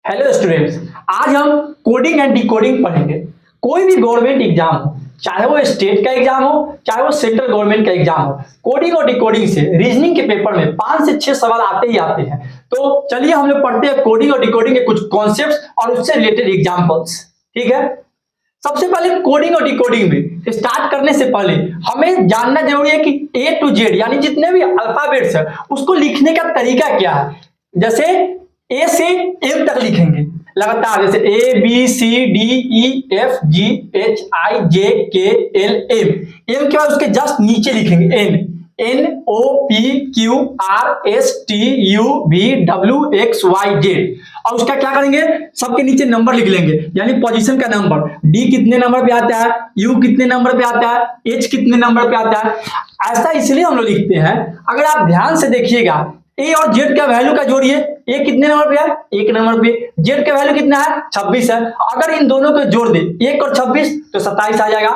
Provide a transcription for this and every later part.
Hello students, आज हम coding and decoding पढ़ेंगे। कोई भी गवर्नमेंट एग्जाम हो, चाहे वो स्टेट का एग्जाम हो, चाहे वो सेंट्रल गवर्नमेंट का एग्जाम हो, कोडिंग और डिकोडिंग से रीजनिंग के पेपर में 5 से 6 सवाल आते ही आते हैं। तो चलिए हम लोग पढ़ते हैं कोडिंग और डिकोडिंग के कुछ कॉन्सेप्ट्स और उससे रिलेटेड एग्जाम्पल्स। ठीक है, सबसे पहले कोडिंग और डिकोडिंग में स्टार्ट करने से पहले हमें जानना जरूरी है कि ए टू जेड यानी जितने भी अल्फाबेट्स है उसको लिखने का तरीका क्या है। जैसे ए से एम तक लिखेंगे लगातार, जैसे A B C D E F G H I J K L M. M के बाद उसके जस्ट नीचे लिखेंगे N, N O P Q R S T U V W X Y Z. और उसका क्या करेंगे, सबके नीचे नंबर लिख लेंगे, यानी पोजीशन का नंबर, डी कितने नंबर पे आता है, यू कितने नंबर पे आता है, एच कितने नंबर पे आता है। ऐसा इसलिए हम लोग लिखते हैं, अगर आप ध्यान से देखिएगा ए और जेड का वैल्यू का जोड़िए, ए कितने नंबर पे है, 1 नंबर पे, जेड का वैल्यू कितना है, 26 है। अगर इन दोनों को जोड़ दे 1 और 26 तो 27 आ जाएगा,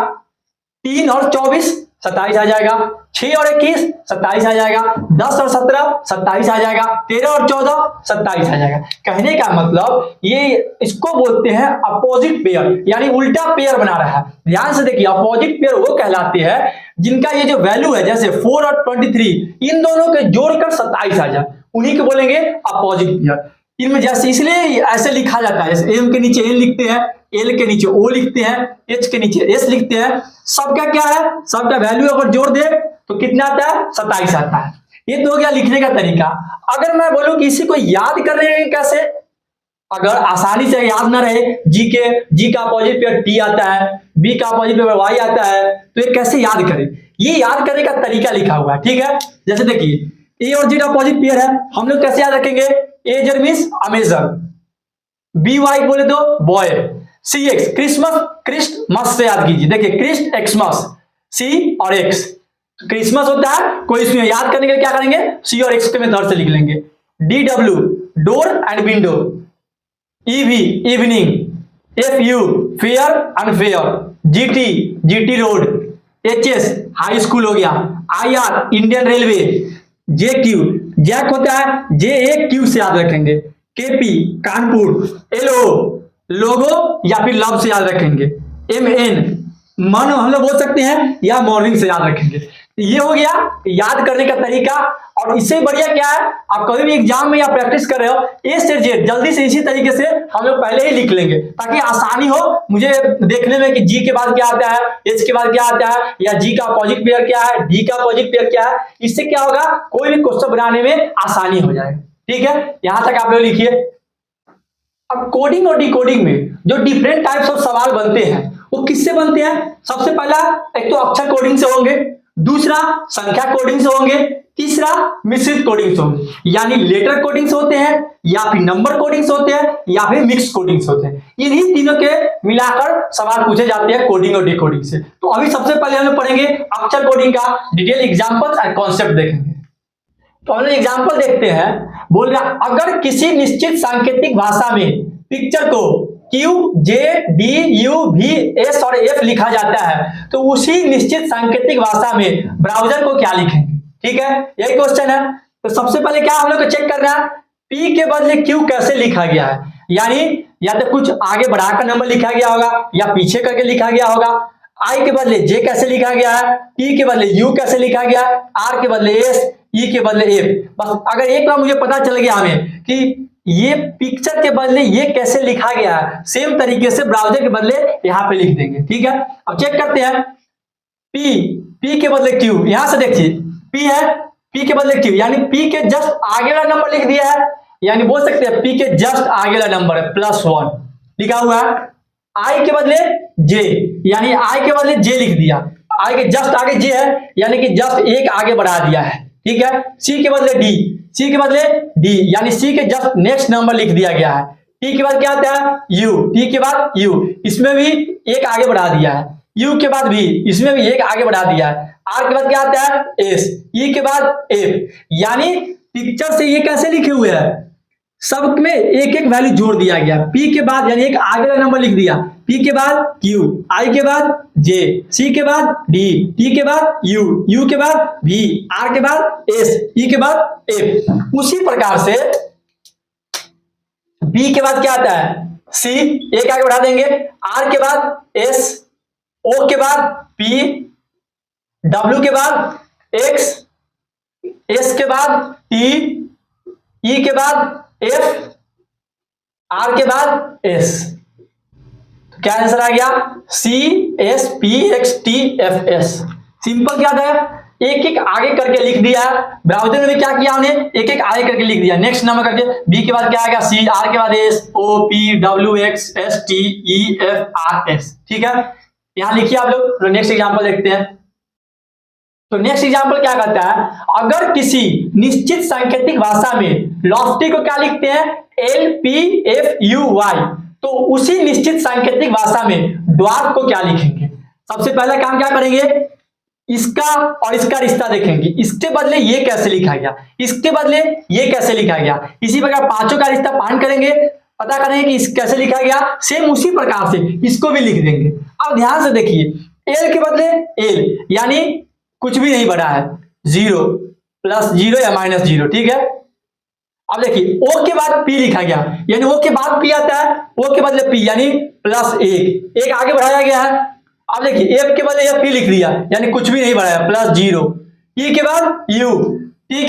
3 और 24 27 आ जाएगा, 6 और 21 27 आ जाएगा, 10 और 17 27 आ जाएगा, 13 और 14 27 आ जाएगा। कहने का मतलब ये इसको बोलते हैं अपोजिट पेयर, यानी उल्टा पेयर बना रहा है। ध्यान से देखिए, अपोजिट पेयर वो कहलाते हैं जिनका ये जो वैल्यू है, जैसे 4 और 23 इन दोनों के जोड़कर 27 आ जाए, उन्हीं को बोलेंगे अपोजिट पेयर। इनमें जैसे इसलिए ऐसे लिखा जाता है, जैसे एम के नीचे एन लिखते हैं, एल के नीचे ओ लिखते हैं, एच के नीचे एस लिखते हैं। सबका क्या है, सबका वैल्यू अगर जोड़ दे तो कितना आता है, 27 आता है। ये तो हो गया लिखने का तरीका। अगर मैं बोलूं कि इसी को याद करने कैसे, अगर आसानी से याद ना रहे, जी का अपोजिट पेयर टी आता है, बी का अपोजिट पेयर वाई आता है, तो ये कैसे याद करें, ये याद करने का तरीका लिखा हुआ है। ठीक है, जैसे देखिए ए और जेड अपोजिट पेयर है, हम लोग कैसे याद रखेंगे, ए Z means a major, B Y बोले तो बॉय, सी एक्स क्रिसमस, क्रिस्टमस से याद कीजिए, देखिए क्रिस्ट एक्समस, सी और एक्स क्रिसमस होता है, कोई इसमें याद करने के लिए क्या करेंगे, सी और एक्स के मेथड से लिख लेंगे। D W door and window, EV evening, F U fair unfair, GT GT road, H S high school हो गया, I R Indian railway, J Q jack होता है, जे ए क्यू से याद रखेंगे, केपी कानपुर, एलओ लोगो या फिर लव से याद रखेंगे, एम एन मन हम लोग बोल सकते हैं या मॉर्निंग से याद रखेंगे। ये हो गया याद करने का तरीका। और इससे बढ़िया क्या है, आप कभी भी एग्जाम में या प्रैक्टिस कर रहे हो, ए से जेड जल्दी से इसी तरीके से हम लोग पहले ही लिख लेंगे ताकि आसानी हो मुझे देखने में कि जी के बाद क्या आता है, एच के बाद क्या आता है, या जी का अपोजिट पेयर क्या है, डी का अपोजिट पेयर क्या है। इससे क्या होगा, कोई भी क्वेश्चन बनाने में आसानी हो जाएगा। ठीक है, यहां तक आप लोग लिखिए। अब कोडिंग और डिकोडिंग में जो डिफरेंट टाइप्स ऑफ सवाल बनते हैं वो किससे बनते हैं। सबसे पहला एक तो अक्षर कोडिंग से होंगे, दूसरा संख्या कोडिंग से होंगे, तीसरा मिश्रित कोडिंग से होंगे, यानी लेटर कोडिंग से होते हैं, या फिर नंबर कोडिंग से होते हैं, या फिर मिक्स कोडिंग से होते हैं। इन्हीं तीनों के मिलाकर सवाल पूछे जाते हैं कोडिंग और डिकोडिंग से। तो अभी सबसे पहले हम लोग पढ़ेंगे अक्षर कोडिंग का डिटेल एग्जांपल्स और कॉन्सेप्ट देखेंगे। तो हम लोग एग्जांपल देखते हैं। बोल रहा, अगर किसी निश्चित सांकेतिक भाषा में पिक्चर को Q, J, D, U, V, S और F लिखा जाता है तो उसी निश्चित सांकेतिक भाषा में ब्राउजर को क्या लिखेंगे। ठीक है, यही क्वेश्चन है। तो सबसे पहले क्या हम लोग को चेक करना है, P के बदले Q कैसे लिखा गया है, यानी या तो कुछ आगे बढ़ाकर नंबर लिखा गया होगा या पीछे करके लिखा गया होगा। I के बदले J कैसे लिखा गया है, T के बदले U कैसे लिखा गया है, R के बदले S, E के बदले F। बस अगर एक बार मुझे पता चल गया हमें कि ये पिक्चर के बदले ये कैसे लिखा गया है, सेम तरीके से ब्राउजर के बदले यहां पे लिख देंगे। ठीक है, अब चेक करते हैं। P के बदले Q, यहां से देखिए P है, P के बदले Q यानी P के जस्ट आगे वाला नंबर लिख दिया है, यानी बोल सकते हैं P के जस्ट आगे वाला नंबर है +1 लिखा हुआ है। I के बदले J यानी I के बदले J लिख दिया, I के जस्ट आगे J है यानी कि जस्ट एक आगे बढ़ा दिया है। ठीक है, C के बदले D, C के बदले D यानी C के जस्ट नेक्स्ट नंबर लिख दिया गया है। T के बाद क्या आता है U, T के बाद U, इसमें भी एक आगे बढ़ा दिया है। U के बाद V, इसमें भी एक आगे बढ़ा दिया है। R के बाद क्या आता है S, E के बाद F, यानी पिक्चर से ये कैसे लिखे हुए हैं, सब में एक एक वैल्यू जोड़ दिया गया। P के बाद यानी एक आगे वाला नंबर लिख दिया, P के बाद Q, I के बाद J, C के बाद D, T के बाद U, U के बाद V, R के बाद S, E के बाद F। उसी प्रकार से बी के बाद क्या आता है सी, एक आगे बढ़ा देंगे, आर के बाद एस, ओ के बाद पी, डब्ल्यू के बाद एक्स, एस के बाद टी, ई के बाद एफ, आर के बाद एस। तो क्या आंसर आ गया C S P X T F S. Simple क्या था, एक एक आगे करके लिख दिया। ब्राउजर में भी क्या किया हमने, एक एक आगे करके लिख दिया। नेक्स्ट नंबर करके बी के बाद क्या आएगा सी, आर के बाद S, O P W X S T E F R S. ठीक है, यहां लिखिए आप लोग। नेक्स्ट एग्जांपल देखते हैं। तो नेक्स्ट एग्जांपल क्या कहता है, अगर किसी निश्चित सांकेतिक भाषा में लॉफ्टी को क्या लिखते हैं L P F U Y, तो उसी निश्चित सांकेतिक भाषा में ड्वार्फ को क्या लिखेंगे। सबसे पहला काम क्या करेंगे, इसका और इसका रिश्ता देखेंगे। इसके बदले ये कैसे लिखा गया, इसके बदले ये कैसे लिखा गया, इसी प्रकार पांचों का रिश्ता फाइंड करेंगे, पता करेंगे कि इस कैसे लिखा गया। सेम उसी प्रकार से इसको भी लिख देंगे। अब ध्यान से देखिए, एल के बदले एल यानी कुछ भी नहीं बढ़ा है, 0 प्लस 0 या माइनस 0। ठीक है, अब देखिए ओ के बाद पी लिखा गया, यानी ओ के बाद पी आता है, ओ के बदले पी यानी प्लस 1, एक आगे बढ़ाया गया है। अब देखिए एफ के बदले एफ पी लिख दिया, यानी कुछ भी नहीं बढ़ाया, प्लस 0। टी के बाद यू, टी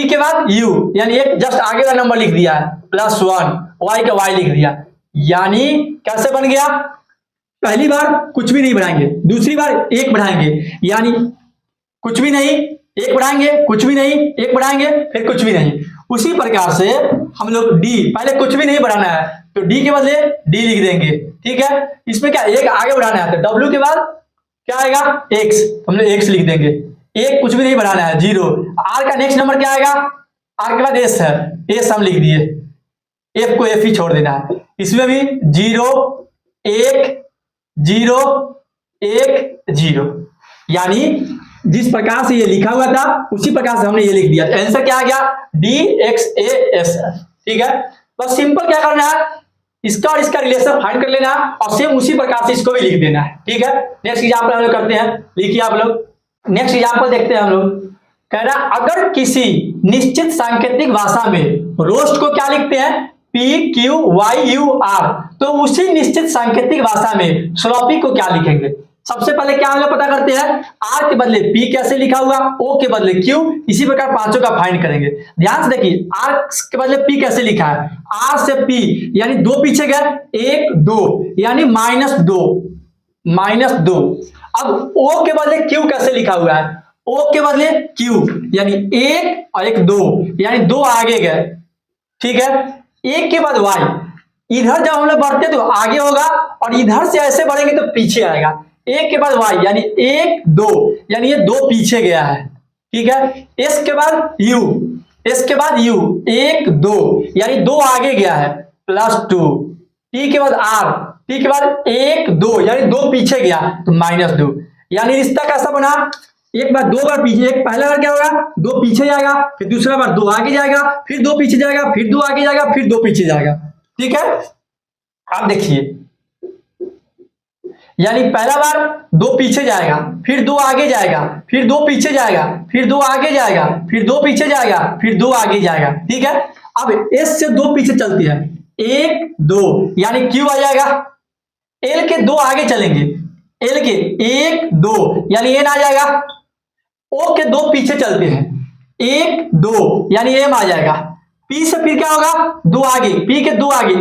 के बाद यू, यानी एक जस्ट आगे का नंबर लिख दिया है, +1। वाई का वाई लिख दिया, यानी कैसे बन गया, पहली बार कुछ भी नहीं बढ़ाएंगे, दूसरी बार एक बढ़ाएंगे, यानी कुछ भी नहीं, एक बढ़ाएंगे, कुछ भी नहीं, एक बढ़ाएंगे, फिर कुछ भी नहीं। उसी प्रकार से हम लोग डी, पहले कुछ भी नहीं बढ़ाना है तो डी के बदले डी लिख देंगे। ठीक है, इसमें क्या एक आगे बढ़ाना है तो डब्ल्यू के बाद क्या आएगा एक्स, हम लोग एक्स लिख देंगे। एक कुछ भी नहीं बढ़ाना है, 0। आर का नेक्स्ट नंबर क्या आएगा, आर के बाद एस है, एस हम लिख दिए, एफ को एफ ही छोड़ देना है। इसमें भी 0 1 0 1 0, यानी जिस प्रकार से ये लिखा हुआ था उसी प्रकार से हमने ये लिख दिया। आंसर क्या आ गया डी एक्स ए एस। ठीक है, बस सिंपल क्या करना है, इसका और इसका रिलेशन फाइंड कर लेना और सेम उसी प्रकार से इसको भी लिख देना है। ठीक है, नेक्स्ट एग्जांपल हम लोग करते हैं, लिखिए आप लोग। नेक्स्ट एग्जांपल देखते हैं हम लोग। कह रहा अगर किसी निश्चित सांकेतिक भाषा में रोस्ट को क्या लिखते हैं P Q Y U R, तो उसी निश्चित सांकेतिक भाषा में स्लॉपी को क्या लिखेंगे। सबसे पहले क्या हम लोग पता करते हैं, आर के बदले पी कैसे लिखा हुआ, ओ के बदले क्यू, इसी प्रकार पांचों का फाइंड करेंगे। ध्यान से देखिए, आर के बदले पी कैसे लिखा है, आर से पी यानी 2 पीछे गए, 1 2 यानी -2। अब ओ के बदले क्यू कैसे लिखा हुआ है, ओ के बदले क्यू यानी 1 और 1 2 यानी 2 आगे गए। ठीक है, 1 के बाद वाई, इधर जब हम लोग बढ़ते तो आगे होगा और इधर से ऐसे बढ़ेंगे तो पीछे आएगा। 1 के बाद वाई यानी 1 2 यानी ये 2 पीछे गया है। ठीक है, एस के बाद यू, एस के बाद यू 1 2 यानी 2 आगे गया है, +2। टी के बाद आर, टी के बाद 1 2 यानी 2 पीछे गया तो -2, यानी रिश्ता कैसा बना, एक बार 2 बार पीछे, एक पहला बार क्या होगा 2 पीछे जाएगा, फिर दूसरा बार 2 आगे जाएगा, फिर 2 पीछे जाएगा, फिर 2 आगे जाएगा, फिर 2 पीछे जाएगा। ठीक है, आप देखिए, यानी पहला बार 2 पीछे जाएगा, फिर 2 आगे जाएगा, फिर 2 पीछे जाएगा, फिर 2 आगे जाएगा, फिर 2 पीछे जाएगा, फिर 2 आगे जाएगा। ठीक है, अब एस से 2 पीछे चलती है, 1 2 यानी क्यू आ जाएगा, एल के 2 आगे चलेंगे, एल के 1 2 यानी एन आ जाएगा, ओ के 2 पीछे चलते हैं, 1 2 यानी एम आ जाएगा, पी से फिर क्या होगा 2 आगे, पी के 2 आगे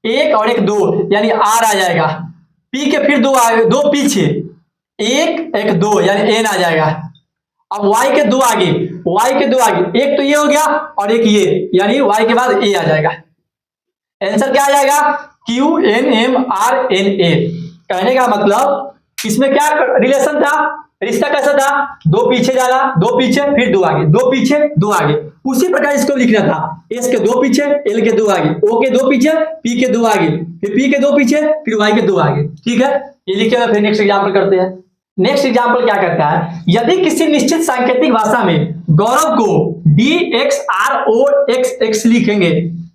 1 और 1 2 यानी आर आ जाएगा, पी के फिर 2 आगे 2 पीछे 1 2 यानी एन आ जाएगा। अब y के 2 आगे, y के 2 आगे, एक तो ये हो गया और एक ये, यानी y के बाद a आ जाएगा। आंसर क्या आ जाएगा Q N M R N A. कहने का मतलब इसमें क्या रिलेशन था, रिश्ता कैसा था, 2 पीछे जाना, 2 पीछे फिर 2 आगे, 2 पीछे 2 आगे, उसी प्रकार इसको लिखना था। एस के 2 पीछे, एल के 2 आगे, ओ के 2 पीछे, पी के 2 आगे, फिर पी के 2 पीछे, फिर वाई के 2 आगे। ठीक है, ये लिखे, फिर नेक्स्ट एग्जांपल करते हैं। नेक्स्ट एग्जांपल क्या करता है, यदि किसी निश्चित सांकेतिक भाषा में गौरव को DXROXX लिखेंगे,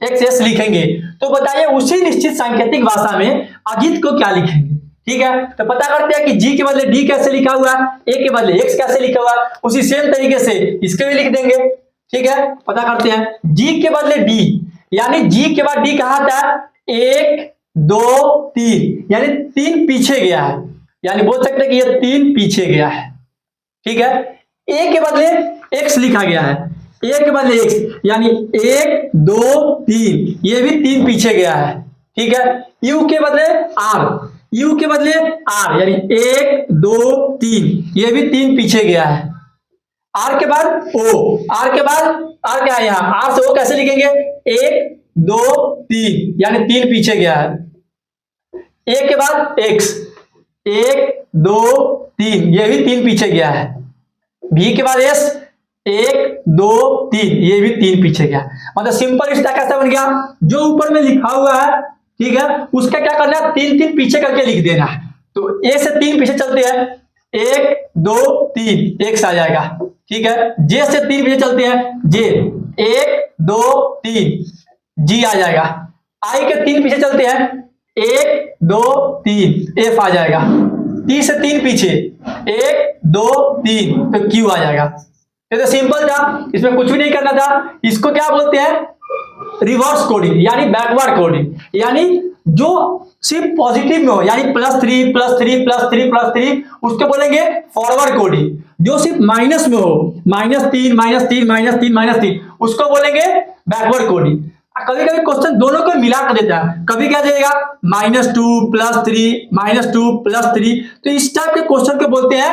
XS लिखेंगे, तो बताइए उसी निश्चित सांकेतिक भाषा में अजित को क्या लिखेंगे। ठीक है, तो पता करते हैं कि जी के बदले डी कैसे लिखा हुआ है, ए के बदले एक्स कैसे लिखा हुआ है, उसी सेम तरीके से इसके भी लिख देंगे। ठीक है, पता करते हैं, जी के बदले डी यानी जी के बाद डी कहाँ था, 1 2 3, यानी 3 पीछे गया है, यानी बोल सकते हैं कि ये 3 पीछे गया है। ठीक है, ए के बदले एक्स लिखा गया है, ए के बदले एक्स, यानी 1 2 3, ये भी 3 पीछे गया है। ठीक है, यू के बदले आर, यू के बदले आर, यानी 1 2 3, ये भी 3 पीछे गया है। आर के बाद ओ, आर के बाद आर क्या है यहाँ, आर से ओ कैसे लिखेंगे, 1 2 3, यानी 3 पीछे गया है। ए के बाद एक्स, 1 2 3, ये भी 3 पीछे गया है। बी के बाद एस, 1 2 3, ये भी 3 पीछे गया। मतलब सिंपल रिश्ता कैसा बन गया, जो ऊपर में लिखा हुआ है, ठीक है, उसका क्या करना है, 3 3 पीछे करके लिख देना है। तो ए से 3 पीछे चलते हैं, 1 2 3, एक्स आ जाएगा। ठीक है, जे से 3 पीछे चलते हैं, जे, 1 2 3, जी आ जाएगा। आई के 3 पीछे चलते हैं, 1 2 3, एफ आ जाएगा। टी से 3 पीछे, 1 2 3, तो क्यू आ जाएगा। ये तो सिंपल था, इसमें कुछ भी नहीं करना था। इसको क्या बोलते हैं, रिवर्स कोडिंग, यानी बैकवर्ड कोडिंग, यानी जो सिर्फ पॉजिटिव में हो, यानी +3 +3 +3 +3, उसको बोलेंगे फॉरवर्ड कोडिंग। जो सिर्फ माइनस में हो, -3 -3 -3 -3, उसको बोलेंगे बैकवर्ड कोडिंग। कभी कभी क्वेश्चन दोनों को मिला कर देता है, कभी क्या देगा, -2 +3 -2 +3, तो इस टाइप के क्वेश्चन को बोलते हैं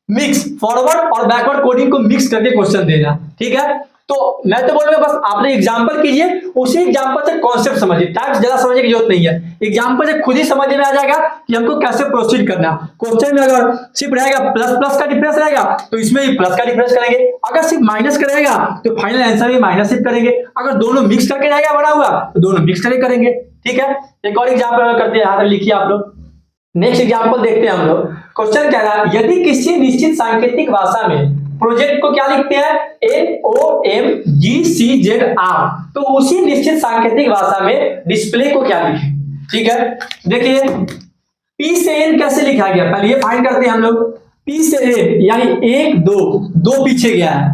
मिक्स, फॉरवर्ड और बैकवर्ड कोडिंग को मिक्स करके क्वेश्चन देना। ठीक है, तो मैं तो बोल रहा हूं बस आपने एग्जांपल कीजिए, उसी एग्जांपल से कॉन्सेप्ट समझिए, टाइप्स ज्यादा समझने की जरूरत नहीं है, एग्जांपल से खुद ही समझ में आ जाएगा कि हमको कैसे प्रोसीड करना। क्वेश्चन में अगर सिर्फ रहेगा प्लस प्लस का डिफरेंस रहेगा, तो इसमें भी प्लस का डिफरेंस करेंगे, अगर सिर्फ माइनस का रहेगा तो फाइनल आंसर भी माइनस सिर्फ करेंगे, अगर दोनों मिक्स करके रहेगा बना हुआ तो दोनों मिक्स करके करेंगे। ठीक है, एक और एग्जाम्पल करते हैं, यहाँ पर लिखिए आप लोग। नेक्स्ट एग्जाम्पल देखते हैं हम लोग। क्वेश्चन क्या है, यदि किसी निश्चित सांकेतिक भाषा में प्रोजेक्ट को क्या लिखते हैं, NOMGCZR, तो उसी निश्चित सांकेतिक भाषा में डिस्प्ले को क्या लिखें। ठीक है, देखिए P से N कैसे लिखा गया, पहले ये फाइंड करते हैं हम लोग। P से N यानी 1 2, 2 पीछे गया है,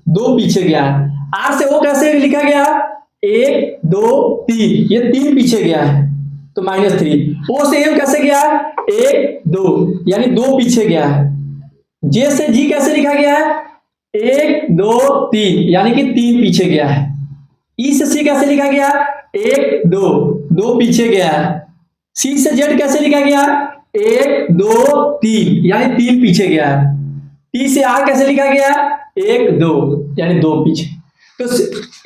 2 पीछे गया है। R से O कैसे लिखा गया, 1 2 3, ये 3 पीछे गया है, तो -3। O से M कैसे गया है, 1 2, यानी 2 पीछे गया है। J से G कैसे लिखा गया है, 1 2 3, यानी कि 3 पीछे गया है। E से C कैसे लिखा गया, 1 2, 2 पीछे गया है। C से Z कैसे लिखा गया, 1 2 3, यानी 3 पीछे गया है। T से R कैसे लिखा गया, 1 2, यानी 2 पीछे। तो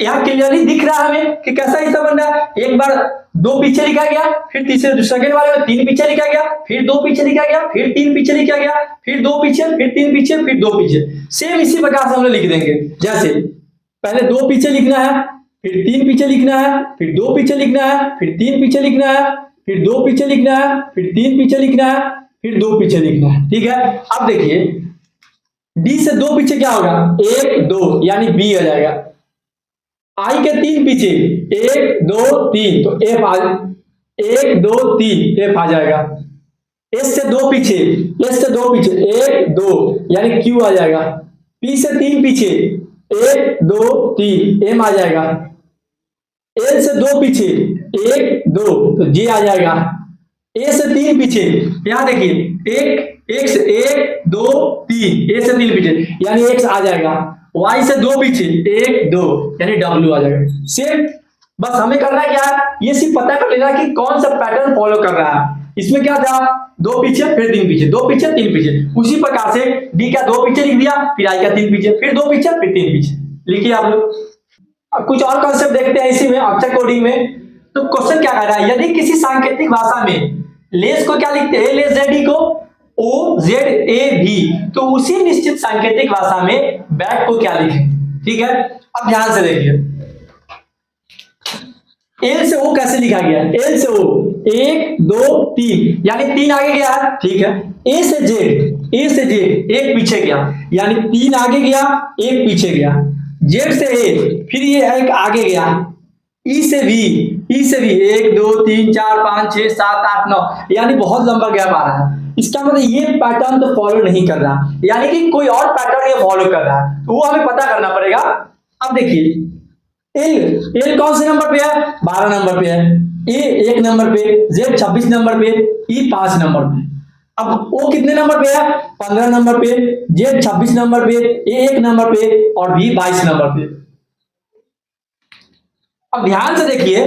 यहाँ क्लियरली दिख रहा है हमें कि कैसा हिस्सा बन रहा है। एक बार 2 पीछे लिखा गया, फिर तीसरे सेकंड वाले में 3 पीछे लिखा गया, फिर 2 पीछे लिखा गया, फिर 3 पीछे लिखा गया, फिर 2 पीछे, फिर 3 पीछे, फिर 2 पीछे। सेम इसी प्रकार से हम लोग लिख देंगे, जैसे पहले 2 पीछे लिखना है, फिर 3 पीछे लिखना है, फिर 2 पीछे लिखना है, फिर 3 पीछे लिखना है, फिर 2 पीछे लिखना है, फिर 3 पीछे लिखना है, फिर 2 पीछे लिखना है। ठीक है, अब देखिए डी से 2 पीछे क्या होगा, 1 2, यानी बी आ जाएगा। आई के 3 पीछे, 1 2 3, तो एफ आ, 1 2 3, एफ आ जाएगा। एस से 2 पीछे, एस से 2 पीछे, 1 2, यानी क्यू आ जाएगा। पी से 3 पीछे, 1 2 3, एम आ जाएगा। एल से 2 पीछे, 1 2, तो जे आ जाएगा। ए से 3 पीछे, यहां देखिए 1 2 3, ए से 3 पीछे, यानी एक्स आ जाएगा। Y से 2 पीछे, 1 2, यानी W आ जाएगा। सेम, बस हमें करना क्या है, ये सिर्फ पता कर लेना कि कौन सा पैटर्न फॉलो कर रहा है। इसमें क्या था, 2 पीछे फिर 3 पीछे, 2 पीछे 3 पीछे, उसी प्रकार से D का 2 पीछे लिख दिया, फिर I का 3 पीछे, फिर 2 पीछे, फिर 3 पीछे। लिखिए आप लोग। अब कुछ और कॉन्सेप्ट देखते हैं इसी में, अक्षर कोडिंग में। तो क्वेश्चन क्या कह रहा है, यदि किसी सांकेतिक भाषा में लेस को क्या लिखते हैं, लेस जेड को OZAV, तो उसी निश्चित सांकेतिक भाषा में बैक को क्या लिखें। ठीक है, अब ध्यान से देखिए, एल से O कैसे लिखा गया, एल से O 1 2 3, यानी 3 आगे गया है। ठीक है, ए से जेड 1 पीछे गया, यानी 3 आगे गया, 1 पीछे गया। जेड से ए, फिर ये 1 आगे गया। ई से भी 1 2 3 4 5 6 7 8 9, यानी बहुत लंबा गैप आ रहा है। इसका मतलब ये पैटर्न तो फॉलो नहीं कर रहा, यानी कि कोई और पैटर्न ये फॉलो कर रहा है, तो वो हमें पता करना पड़ेगा। अब देखिए एल एल कौन से नंबर पे है? 12 नंबर पे है। ए 1 नंबर पे, जेड 26 नंबर पे, ई 5 नंबर पे। अब ओ कितने नंबर पे है? 15 नंबर पे, जेड 26 नंबर पे, ए 1 नंबर पे और बी 22 नंबर पे। अब ध्यान से देखिए,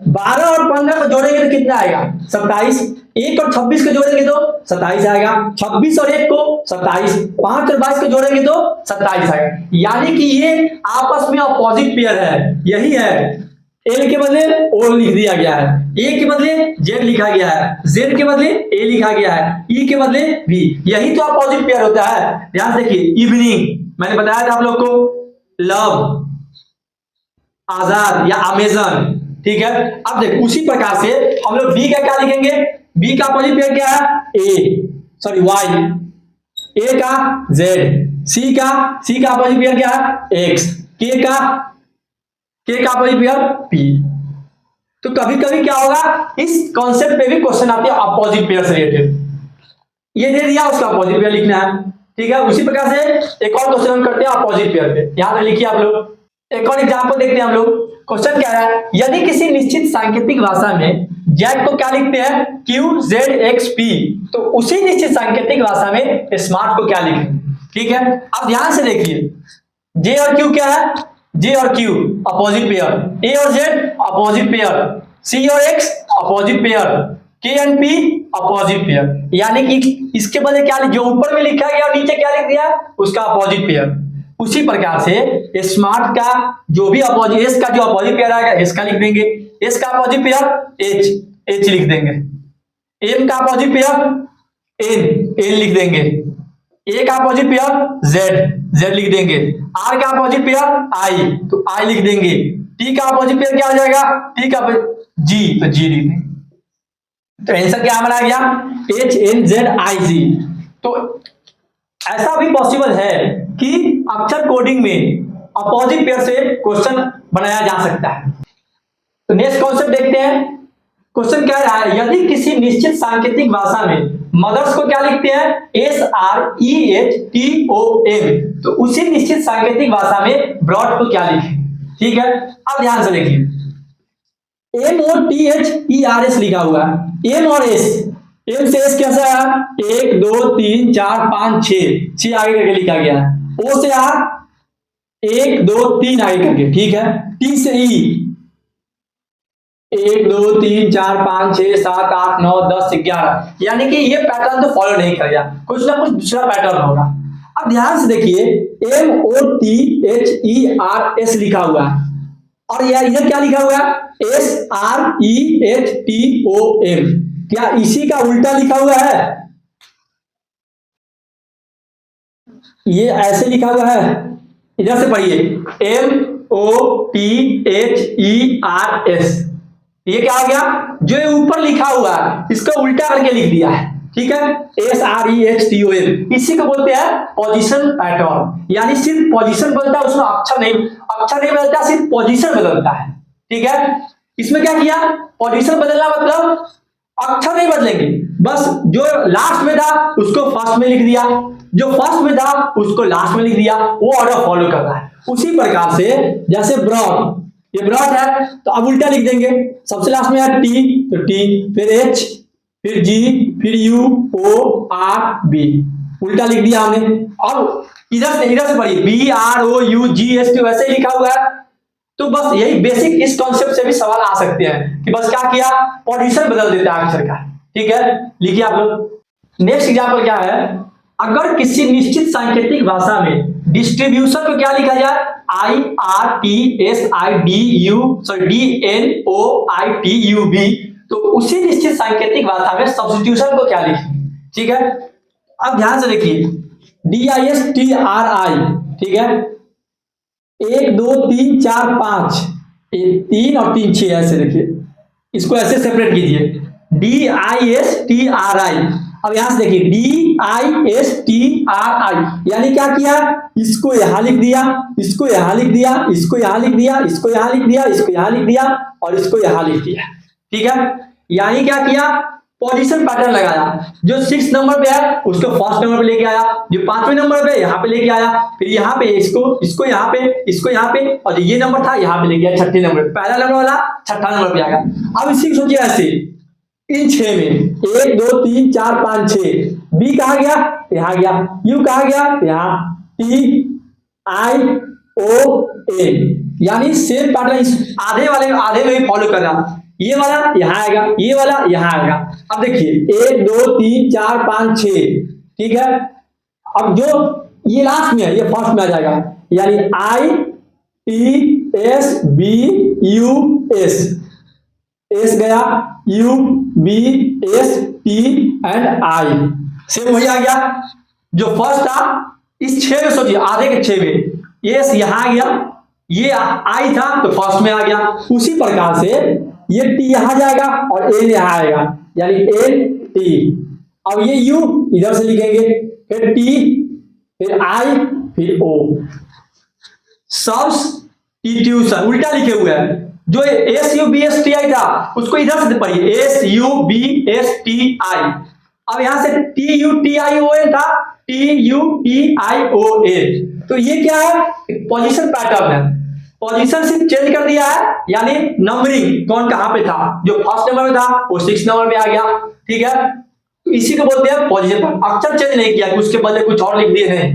12 और 15 को जोड़ेंगे तो कितना आएगा? 27। 1 और 26 को जोड़ेंगे तो 27 आएगा। 26 और 1 को 27, 5 और 22 को जोड़ेंगे तो 27 आएगा। यानी कि ये आपस में अपोजिट पेयर है। यही है, एल के बदले ओ लिख दिया गया है, ए के बदले जेड लिखा गया है, जेड के बदले ए लिखा गया है, ई के बदले बी। यही तो अपोजिट पेयर होता है। ध्यान से देखिए, इवनिंग मैंने बताया था आप लोग को, लव, आजाद या अमेजन, ठीक है। अब देख, उसी प्रकार से हम लोग बी का क्या लिखेंगे? बी का अपोजिट पेयर क्या है? वाई, ए का जेड, सी का अपोजिट पेयर क्या है? एक्स, के का अपोजिट पेयर पी। तो कभी कभी क्या होगा, इस कॉन्सेप्ट पे भी क्वेश्चन आते हैं अपोजिट पेयर से रिलेटेड। ये दे दिया, उसका अपोजिट पेयर लिखना है, ठीक है। उसी प्रकार से एक और क्वेश्चन हम करते हैं अपोजिट पेयर पे। यहां पे लिखिए आप लोग, एक और एग्जांपल देखते हैं हम लोग। क्वेश्चन क्या है? यदि किसी निश्चित सांकेतिक भाषा में जेड को क्या लिखते हैं? क्यू जेड एक्स पी, तो उसी निश्चित सांकेतिक भाषा में स्मार्ट को क्या लिखेंगे? ठीक है। अब ध्यान से देखिए, जे और क्यू क्या है? जे और क्यू अपोजिट पेयर, ए और जेड अपोजिट पेयर, सी और एक्स अपोजिट पेयर, के एंड पी अपोजिट पेयर। यानी कि इसके बदले क्या, जो ऊपर में लिखा गया और नीचे क्या लिख दिया, उसका अपोजिट पेयर। उसी प्रकार से स्मार्ट का जो भी अपोजिट, एस का जो अपोजिट पेयर आएगा एस का लिख देंगे, एस का अपोजिट पेयर एच लिख देंगे, एम का अपोजिट पेयर एन लिख देंगे, ए का अपोजिट पेयर जेड लिख देंगे, आर का अपोजिट पेयर आई तो आई लिख देंगे, टी का अपोजिट पेयर क्या आ जाएगा? टी का जी तो जी लिख देंगे। तो आंसर क्या हमारा आ गया? एच एन जेड आई जी। तो ऐसा भी पॉसिबल है कि अक्षर कोडिंग में अपोजिट पेयर से क्वेश्चन बनाया जा सकता है। तो नेक्स्ट कॉन्सेप्ट देखते हैं। क्वेश्चन क्या रहा है? यदि किसी निश्चित सांकेतिक भाषा में मदर्स को क्या लिखते हैं? SREHTOM, तो उसी निश्चित सांकेतिक भाषा में ब्रॉड को क्या लिखें? ठीक है। अब ध्यान से देखिए, MOTHERS लिखा हुआ है, एम और एस, एम से एस कैसा है? 1 2 3 4 5 6 आगे करके लिखा गया है। ओ से आर 1 2 3 आगे करके, ठीक है। टी से ई 1 2 3 4 5 6 7 8 9 10 11, यानी कि ये पैटर्न तो फॉलो नहीं करेगा, कुछ ना कुछ दूसरा पैटर्न होगा। अब ध्यान से देखिए, MOTHERS लिखा हुआ है और यह इधर क्या लिखा हुआ है? SREHTOM। क्या इसी का उल्टा लिखा हुआ है? ये ऐसे लिखा हुआ है, इधर से पढ़िए, MOTHERS। ये क्या आ गया? जो ऊपर लिखा हुआ है इसका उल्टा करके लिख दिया है, ठीक है। SREHTOM, इसी को बोलते हैं पोजीशन पैटर्न। यानी सिर्फ पोजीशन बदलता है, उसमें अक्षर नहीं बदलता, सिर्फ पोजीशन बदलता है, ठीक है। इसमें क्या किया? पोजीशन बदलना मतलब अक्षर नहीं बदलेंगे, बस जो लास्ट में था उसको फर्स्ट में लिख दिया, जो फर्स्ट में था उसको लास्ट में लिख दिया, वो ऑर्डर फॉलो कर रहा है। उसी प्रकार से जैसे ब्रॉड, ये ब्रॉड है तो अब उल्टा लिख देंगे, सबसे लास्ट में है टी तो टी, फिर एच, फिर जी, फिर यू, ओ, आर, बी, उल्टा लिख दिया हमने। अब इधर से पढ़िए, BROUGHT वैसे ही लिखा हुआ है। तो बस यही बेसिक, इस कॉन्सेप्ट से भी सवाल आ सकते हैं कि बस क्या किया, पोजीशन बदल देता है अक्षर का, ठीक है। लिखिए आप लोग। नेक्स्ट एग्जांपल क्या है? अगर किसी निश्चित सांकेतिक भाषा में डिस्ट्रीब्यूशन को क्या लिखा जाए? DNOITUB, तो उसी निश्चित सांकेतिक भाषा में सब्स्टिट्यूशन को क्या लिखें? ठीक है। अब ध्यान से देखिए, DISTRI, ठीक है। 1 2 3 4 5, 3 और 3 6, ऐसे देखिए, इसको ऐसे सेपरेट कीजिए, DISTRI। अब यहां से देखिए, DISTRI, यानी क्या किया? इसको यहां लिख दिया, इसको यहां लिख दिया, इसको यहां लिख दिया, इसको यहां लिख दिया, इसको यहां लिख दिया और इसको यहां लिख दिया, ठीक है। यानी क्या किया? पोजीशन पैटर्न लगाया, जो 6 नंबर पे है उसको फर्स्ट नंबर पे लेके आया, जो 5वें नंबर पे यहाँ पे लेके आया, फिर यहाँ पे इसको यहाँ पे, इसको यहाँ पे, और जो ये नंबर था यहाँ पे लेके आया 6ठे नंबर पे, पहला नंबर वाला 6ठा नंबर पे आ गया। अब इसी को सोचिए ऐसे इन 6 में 1 2 3 4 5 6, बी कहा गया यहाँ गया, यू कहा गया यहाँ, टी आई ओ एन, यानी सेम पैटर्न आधे में भी फॉलो कर रहा। ये वाला यहाँ आएगा, ये वाला यहाँ आएगा। अब देखिए 1 2 3 4 5 6, ठीक है। अब जो ये लास्ट में है ये फर्स्ट में आ जाएगा, यानी I T S B U S, S गया, U B S T and I, same वही आ गया जो फर्स्ट था। इस 6 में सोचिए आधे के 6 में एस यहाँ आ गया, ये आई था तो फर्स्ट में आ गया। उसी प्रकार से ये टी यहां जाएगा और एन यहां आएगा, यानी एन टी। अब ये यू इधर से लिखेंगे, फिर टी, फिर आई, फिर ओ। सब्स्टिट्यूशन उल्टा लिखे हुए हैं, जो S U B S T I था उसको इधर से पढ़िए, S U B S T I. अब यहां से T U T I O N था, T U T I O N. तो ये क्या है, पोजीशन पैटर्न है। पोजीशन सिर्फ चेंज कर दिया है, यानी नंबरिंग कौन कहां पे था, जो फर्स्ट नंबर में था वो 6 नंबर पे आ गया, ठीक है। तो इसी को बोलते हैं पोजीशन पैटर्न। अक्षर चेंज नहीं किया कि उसके बदले कुछ और लिख दिए नहीं,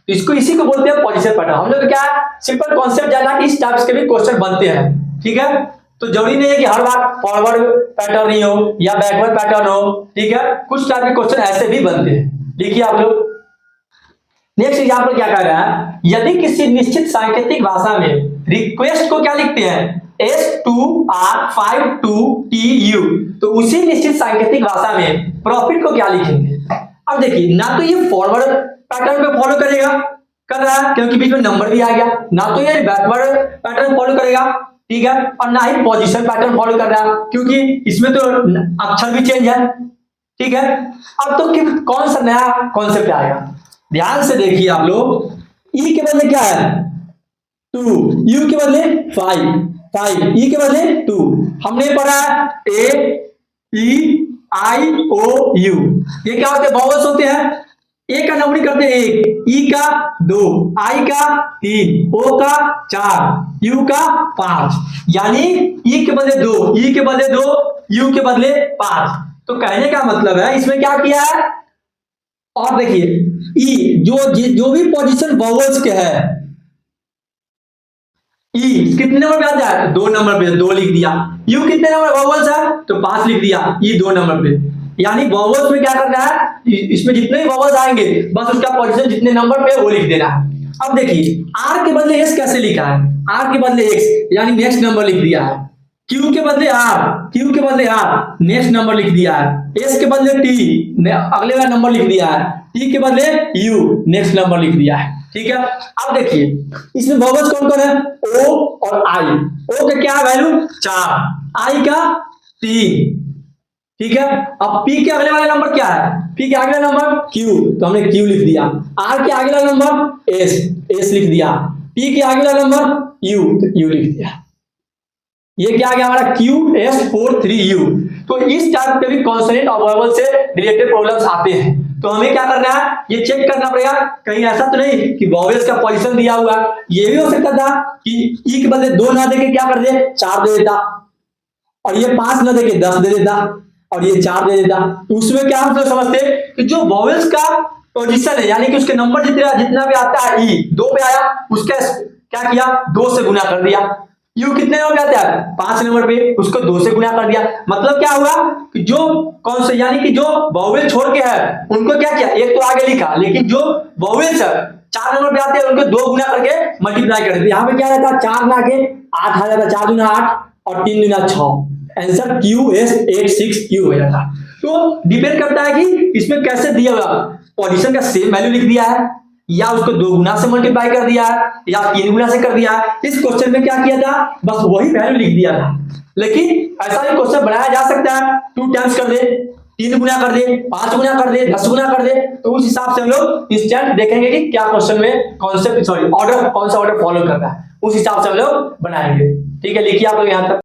तो इसको इसी को बोलते हैं पोजीशन पैटर्न। हम लोग क्या है सिंपल कॉन्सेप्ट जाना कि इस टाइप के भी क्वेश्चन बनते हैं, ठीक है। तो जरूरी नहीं है कि हर बार फॉरवर्ड पैटर्न ही हो या बैकवर्ड पैटर्न हो, ठीक है। कुछ टाइप के क्वेश्चन ऐसे भी बनते हैं, देखिए आप लोग। नेक्स्ट एग्जांपल क्या कह रहा है, यदि किसी निश्चित सांकेतिक भाषा में रिक्वेस्ट को क्या लिखते हैं, S2R52TU, तो उसी निश्चित सांकेतिक भाषा में प्रॉफिट को क्या लिखेंगे। अब देखिए ना तो ये फॉरवर्ड पैटर्न पे फॉलो कर रहा है क्योंकि बीच में नंबर भी आ गया, ना तो ये बैकवर्ड पैटर्न फॉलो करेगा, ठीक है, और ना ही पोजीशन पैटर्न फॉलो कर रहा है क्योंकि इसमें तो अक्षर भी चेंज है, ठीक है। अब तो कौन सा नया कॉन्सेप्ट आएगा, ध्यान से देखिए आप लोग। ई के बदले क्या है 2, यू के बदले 5, ई के बदले 2। हमने पढ़ा है ए ई आई ओ यू, ये क्या होते हैं, वॉवल्स होते हैं। ए का नंबरिंग करते हैं 1, ई का 2, आई का 3, ओ का 4, यू का 5, यानी ई के बदले 2, ई के बदले 2, यू के बदले 5। तो कहने का मतलब है इसमें क्या किया है, और देखिए ई जो भी पोजीशन वॉवल्स के है, ई कितने नंबर पे आता है, 2 नंबर पे, 2 लिख दिया। यू कितने नंबर वॉवल्स है तो 5 लिख दिया, ई 2 नंबर पे। यानी वॉवल्स में क्या करना है, इसमें जितने भी वॉवल्स आएंगे बस उसका पोजीशन जितने नंबर पे वो लिख देना है। अब देखिए आर के बदले एस कैसे लिखा है, आर के बदले एक्स यानी नेक्स्ट नंबर लिख दिया है, क्यू के बदले आर, क्यू के बदले आर नेक्स्ट नंबर लिख दिया है, एस के बदले टी अगले वाला नंबर लिख दिया है, टी के बदले यू नेक्स्ट नंबर लिख दिया है, ठीक है। अब देखिए इसमें वॉवल्स कौन कौन है, ओ और आई। ओ का क्या वैल्यू 4, आई का 3, ठीक है। अब पी के अगले वाला नंबर क्या है, पी के अगला नंबर क्यू, तो हमने क्यू लिख दिया। आर के अगला नंबर एस, एस लिख दिया। पी के अगला नंबर यू, तो यू लिख दिया। ये क्या आ गया हमारा QS43U। तो इस टाइप के भी कॉन्सोनेंट और वॉवल से रिलेटेड प्रॉब्लम्स आते हैं, तो हमें क्या करना है, ये चेक करना पड़ेगा कहीं ऐसा तो नहीं कि वॉवल्स का पोजीशन दिया हुआ। ये भी हो सकता था कि ई के बदले 2 ना देके क्या कर दे 4 दे देता, और ये 5 ना देके 10 दे देता, और ये 4 दे देता। तो उसमें क्या हम लोग समझते कि जो वॉवल्स का पोजीशन है यानी कि उसके नंबर जितना भी आता है, ई 2 पे आया उसका क्या किया 2 से गुना कर दिया। यू कितने नंबर पे आता है 5 नंबर पे, उसको 2 से गुना कर दिया। मतलब क्या हुआ कि जो कौन से यानी कि जो वॉवेल छोड़ के है उनको क्या किया, एक तो आगे लिखा, लेकिन जो वॉवेल्स है 4 नंबर पे आते हैं उनको 2 गुना करके मल्टीप्लाई कर देते। यहाँ पे क्या रहता है 4 ना के 8 आ जाता, 4 दूना 8 और 3 दूना 6, आंसर QS86U हो जाता। तो डिपेंड करता है कि इसमें कैसे दिया हुआ, पोजीशन का सेम वैल्यू लिख दिया है या उसको 2 गुना से मल्टीप्लाई कर दिया है या 3 गुना से कर दिया है। इस क्वेश्चन में क्या किया था, बस वही वैल्यू लिख दिया था। लेकिन ऐसा भी क्वेश्चन बनाया जा सकता है 2 टाइम्स कर दे, 3 गुना कर दे, 5 गुना कर दे, 10 गुना कर दे। तो उस हिसाब से हम लोग इंस्टेंट देखेंगे कि क्या क्वेश्चन में कॉन्सेप्ट ऑर्डर कौन सा ऑर्डर फॉलो कर रहा है, उस हिसाब से हम लोग बनाएंगे। ठीक है, लिखिए आप लोग यहाँ तक।